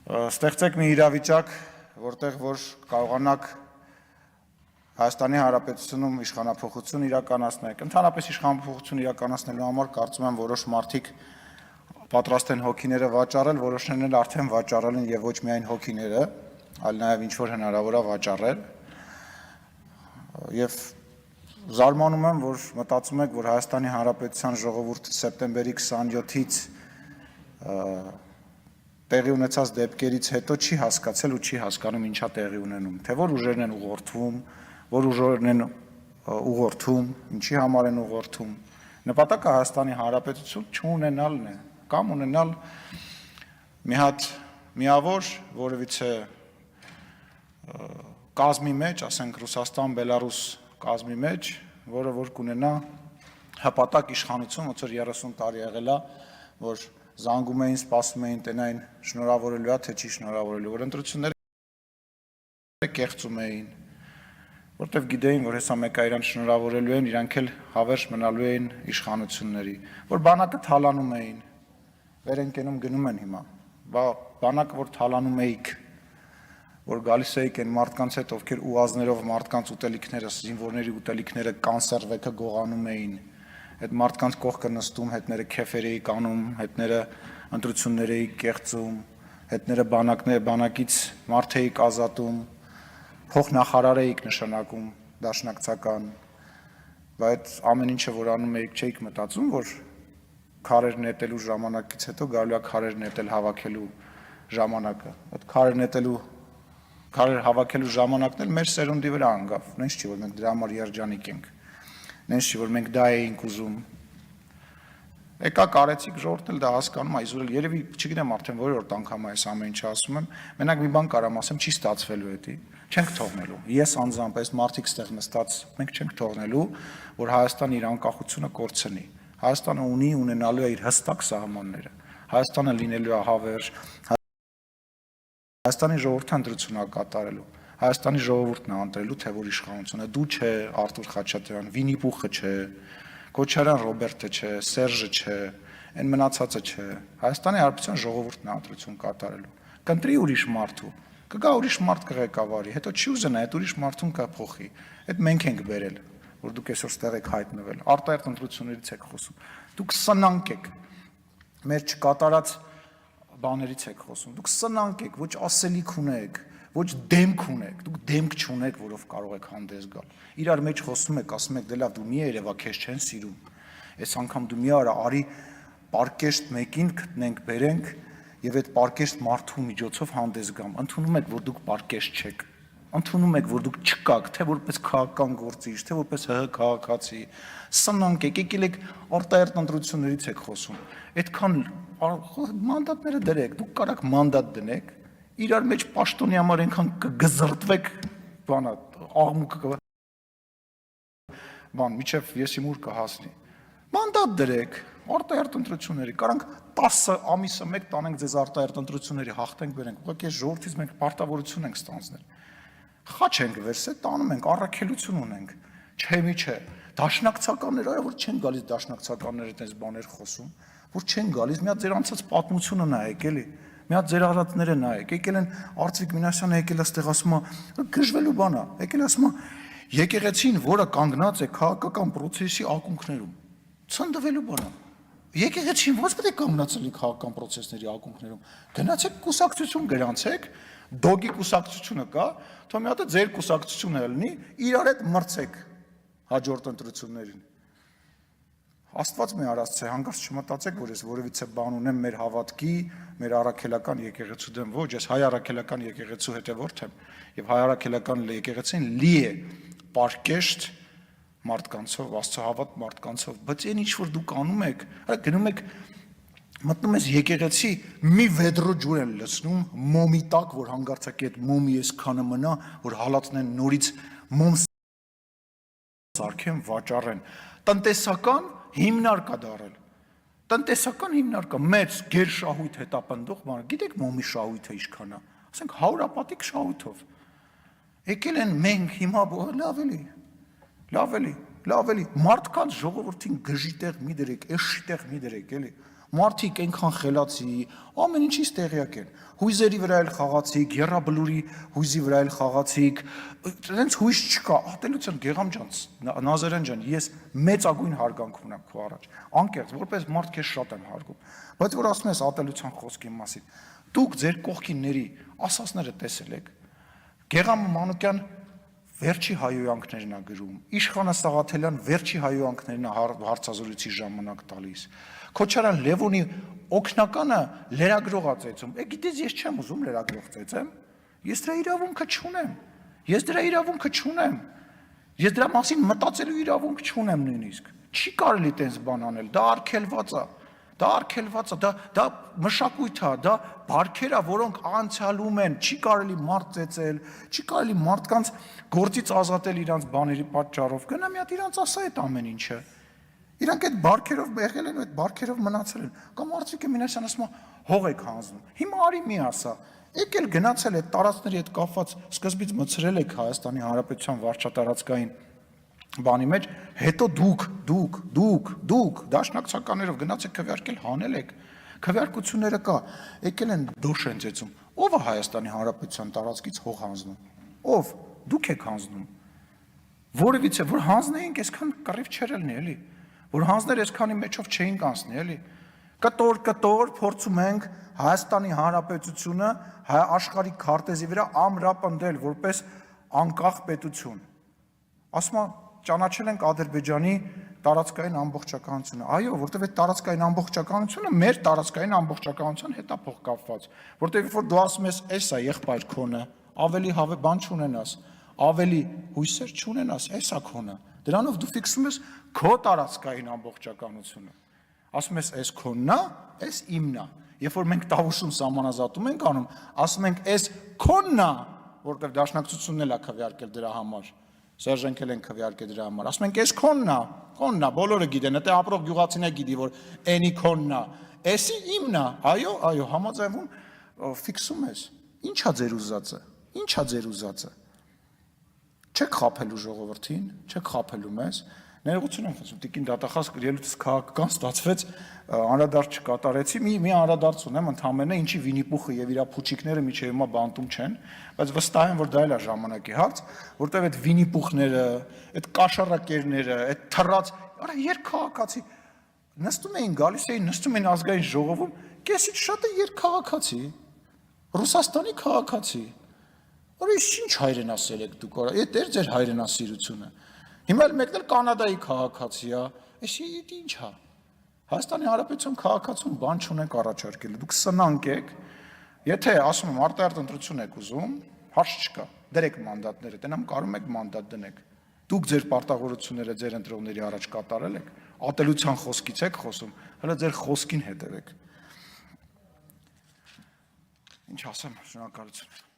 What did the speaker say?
Ստեղծեք մի իրավիճակ, որտեղ որ կարողանաք Հայաստանի Հանրապետությունում իշխանափոխություն իրականացնեք, ընդհանրապես իշխանափոխություն իրականացնելու համար կարծում եմ որոշ մարդիկ պատրաստ են հոգիները վաճառել, որոշներն էլ արդեն վաճառել են եւ ոչ միայն հոգիները, այլ նաեւ ինչ որ հնարավոր է վաճառել։ Եվ զարմանում եմ, որ մտածում եք, որ Հայաստանի Հանրապետության ժողովուրդը սեպտեմբերի 27-ից տեղի ունեցած դեպքերից հետո չի հասկացել ու չի հասկանում ինչա տեղի ունենում, թե որ ուժերն են ուղղորդվում, որ ուժերն են ուղղորդում, ինչի համար են ուղղորդում։ Նպատակը Հայաստանի Հանրապետություն չունենալն է, կամ ունենալ մի հատ միավոր որևիցե կազմի մեջ, ասենք Ռուսաստան, Բելարուս կազմի մեջ, որը որ կունենա հպատակ իշխանություն, ոնց որ 30 տարի եղել է, որ զանգում էին, սպասում էին, տենային շնորհավորելու է, թե չի շնորհավորելու, որ ընտրությունները կեղծում էին, որտեվ գիտեին, որ հեսա մեկը իրան շնորհավորելու են, իրանք էլ հավերժ մնալու էին իշխանությունների, որ բանակը թալանում էին, վեր են կենում գնում են հիմա, բանակը որ թալանում էիք, որ գալիս էիք այն մարդկանց հետ, ովքեր ուազներով մարդկանց ուտելիքները, զինվորների ուտելիքները կանսերվեքը գողանում էին, այդ մարդկանց կողքը նստում, հետները քեֆեր էիք անում, հետները ընտրություններ էիք կեղծում, հետները բանակից մարդ էիք ազատում, փոխնախարար էիք նշանակում, դաշնակցական, բայց ամեն ինչը որ անում էիք չէիք մտածում, որ քարեր նետելու ժամանակից հետո գալու է քարեր նետել հավաքելու ժամանակը, այդ քարեր հավաքելու ժամանակն էլ մեր սերունդի վրա անգավ, նենց չի, որ մենք դրա համար երջանիկ ենք, նենց չի, որ մենք դա էինք ուզում, եկա կարեցիք ժողովուրդն էլ դա հասկանում է, իզուր էլ երևի չգիտեմ արդեն որորդ անգամ այս ամեն ինչը ասում եմ, մենակ մի բան կարամ ասեմ, չի ստացվելու էդի, չենք թողնելու, ես անձամբ այս մարդիկ ստեղ նստած, մենք չենք թողնելու, որ Հայաստանը իր անկախությունը կորցնի, Հայաստանը ունենալու է իր հստակ սահմանները, Հայաստանը լինելու է հավերժ, Հայաստանի ժողովուրդը ընտրություն է կատարելու, Հայաստանի ժողովուրդն է ընտրելու, թե որ իշխանությունը, դու չէ, Արթուր Խաչատրյան, Վինի Պուխը չէ, Քոչարյան Ռոբերտը չէ, Սերժը չէ, այն մնացածը չէ, Հայաստանի Հանրապետության ժողովուրդն է ընտրություն կատարելու, կընտրի ուրիշ մարդու, կգա ուրիշ մարդ կղեկավարի, հետո չի ուզենա այդ ուրիշ մարդուն կփոխի, այդ մենք ենք բերել, որ դուք այսօր ստեղ եք հայտնվել, արտահերթ ընտրություններից եք խոսում, դուք սնանկ եք, մեր չկատարած բաներից եք խոսում, դուք սնանկ եք, ոչ ասելիք ունեք, ոչ դեմք ունեք, դուք դեմք չունեք, որով կարող եք հանդես գալ, իրար մեջ խոսում եք, ասում եք, դե լավ, դու մի երևա, քեզ չեն սիրում, այս անգամ դու մի արա, արի պարկեշտ մեկին գտնենք, բերենք եւ այդ պարկեշտ մարդու միջոցով հանդես գամ, ընդունում եք, որ դուք պարկեշտ չեք, ընդունում եք, որ դուք չկաք, թե որպես քաղաքական գործիչ, թե որպես ՀՀ քաղաքացի, սնանկ եք, եկել եք արտահերթ ընտրություններից եք խոսում, այդքան մանդատները դրեք, դուք կարաք մանդատ դնեք, իրար մեջ պաշտոնի համար այնքան կգզրտվեք, բանա, աղմուկը բան, միջև եսիմուր կհասնի, մանդատ դրեք, արտահերթ ընտրությունների, կարանք 10 ամիսը մեկ տանենք ձեզ արտահերթ ընտրությունների, հաղթենք բերենք, ուղղակի այս ժողովրդից մենք պարտավորություն ենք ստանձնել, խաչ ենք վերսել, տանում ենք, առաքելություն ունենք, չէ մի չէ, դաշնակցականներ, այո, որ չեն գալիս դաշնակցականները այդպես բաներ խոսում, որ չեն գալիս, մի հատ ձեր անցած պատմությունը նայեք, էլի, մի հատ ձեր արածները նայեք, եկել են Արծվիկ Մինասյանը եկել է ստեղ ասում է, գժվելու բան է, եկել է ասում է, եկեղեցին, որը կանգնած է քաղաքական process-ի ակունքներում, ցնդվելու բան է, եկեղեցին ո՞նց պետք է կանգնած լինի քաղաքական process-ների ակունքներում, գնացեք կուսակցություն գրանցեք, դոգի կուսակցությունը կա, թող մի հատ ձեր կուսակցությունը լինի, իրար հետ մրցեք հաջորդ ընտրություններին։ Աստված մի արածցե, հանգարց չմտածեք, որ ես որևիցե բան ունեմ մեր հավատքի, մեր առաքելական եկեղեցու դեմ, ոչ, ես հայ առաքելական եկեղեցու հետևորդ եմ, եւ հայ առաքելական եկեղեցին լի է պարկեշտ մարդկանցով, աստծոհավատ մարդկանցով, բայց այն ինչ որ դուք անում եք, գնում եք մտնում ես եկեղեցի, մի վեդրո ջուր են լցնում, մոմի տակ, որ հանգարցակի այդ մոմի այսքանը մնա, որ հալածնեն նորից մոմ սարքեն, վաճառեն, տնտեսական հիմնար կա դարել, տնտեսական հիմնար կա, մեծ գեր շահույթ հետապնդող բան, գիտեք մոմի շահույթը ինչքան է, ասենք 100-ապատիկ շահույթով, եկել են մենք հիմա լավ էլի, մարդկանց ժողովրդին գժի տեղ մի դրեք, էշի տեղ մի դրեք, էլի, Մարդիկ այնքան խելացի, ամեն ինչից տեղյակ են։ Հույզերի վրա էլ խաղացիք, եռաբլուրի հույզի վրա էլ խաղացիք, այնց հույզ չկա։ Ատելության Գեգամ ջան, Նազարյան ջան, ես մեծագույն հարգանք ունեմ քո առաջ։ Անկեղծ, որպես մարդ քեզ շատ եմ հարգում։ Բայց որ ասում ես ատելության խոսքի մասին, դուք ձեր կողքինների ասածները տեսել եք։ Գեգամ Մանուկյան վերջի հայոյանքներն է գրում, Իշխանը Սաղաթելյան վերջի հայոյանքներն է հարցազրույցի ժամանակ տալիս։ Քոչարյան Լևոնի օգնականը լրագրողա ծեծում։ Գիտես ես չեմ ուզում լրագրող ծեծեմ։ Ես դրա իրավունքը չունեմ։ Ես դրա մասին մտածելու իրավունք չունեմ նույնիսկ։ Չի կարելի տենց բան անել, դա արգելված է։ Դա մշակույթ է, դա բարքեր է, որոնք անցյալում են, չի կարելի մարդ ծեծել, չի կարելի մարդկանց գործից ազատել իրանց բաների պատճառով։ Գնա մի հատ իրանց ասա այդ ամեն ինչը։ Իրանք այդ բարքերով եղել են, այդ բարքերով մնացել են։ Կամ Արծվիկ Մինասյան ասում է, հող եք հանձնում։ Հիմա արի մի ասա։ Եկել գնացել այդ տարածքների հետ կապված սկզբից մցրել եք Հայաստանի Հանրապետության վարչատարածքային բանի մեջ, հետո դուք դաշնակցականներով գնացեք քվեարկել հանել եք, քվեարկությունները կա, եկել են դոշ են ծեծում, ով է Հայաստանի Հանրապետության տարածքից հող հանձնում, ով, դուք եք հանձնում, որևիցե, որ հանձնեինք այսքան կռիվ չէր ելնի, էլի, որ հանձներ այսքանի մեջով չէին կանցնի, էլի, կտոր փորձում ենք Հայաստանի Հանրապետությունը աշխարհի քարտեզի վրա ամրապնդել որպես անկախ պետություն, ասում է ճանաչել ենք Ադրբեջանի տարածքային ամբողջականությունը։ Այո, որտեղ այդ տարածքային ամբողջականությունը մեր տարածքային ամբողջականության հետ է փոխկապված, որտեղ որ դու ասում ես, էս է եղբայր քոնը, ավելի բան չունենաս, ավելի հույսեր չունենաս, էս է քոնը։ Դրանով դու ֆիքսում ես քո տարածքային ամբողջականությունը։ Ասում ես, էս քոնն է, էս իմն է։ Երբ որ մենք Տավուշում սահմանազատում ենք անում, ասում ենք, էս քոնն է, որտեղ դաշնակցությունն էլ է քվեարկել դրա համար։ Սերժենք էլ են քվեարկել դրա համար։ Ասում ենք, էս քոնն է, բոլորը գիտեն, դա ապրող գյուղացին է գիտի, որ էնի քոնն է, էսի իմն է, այո, համաձայնվում ֆիքսում ես։ Ինչա ձեր ուզածը։ Չեք խաբելու ժողովրդին, չեք խաբելու մեզ։ Ներողություն եմ խնդրում, Տիկին դատախազ ելույթս քաղաքական ստացվեց, անդրադարձ չկատարեցի, մի անդրադարձ ունեմ ընդամենը, ինչի Վիննի-Պուխը եւ իր փուչիկները միջև հիմա բանտում չեն, բայց վստահ եմ, որ դա էլ է ժամանակի հարց, որտեղ այդ Վիննի-Պուխները, այդ կաշառակերները, այդ թռած, արա երկքաղաքացի նստում էին ազգային ժողովում, կեսից շատը երկքաղաքացի, Ռուսաստանի քաղաքացի։ Որը ինչ հայրենասեր եք դուք, այդ էր ձեր հայրենասիրությունը։ Հիմա էլ մեկն էլ Կանադայի քաղաքացի է, էսի ինչ է։ Հայաստանի Հանրապետության քաղաքացուն բան չունենք առաջարկելու, դուք սնանկ եք, եթե ասում եմ արտահերթ ընտրություն եք ուզում, հարց չկա, դրեք մանդատները, տենամ կարում եք մանդատ դնեք։ Դուք ձեր պարտավորությունները ձեր ընտրողների առաջ կատարել եք, ատելության խոսքից եք խոսում, հələ ձեր խոսքին հետևեք։ Ինչ ասեմ, շնորհակալություն։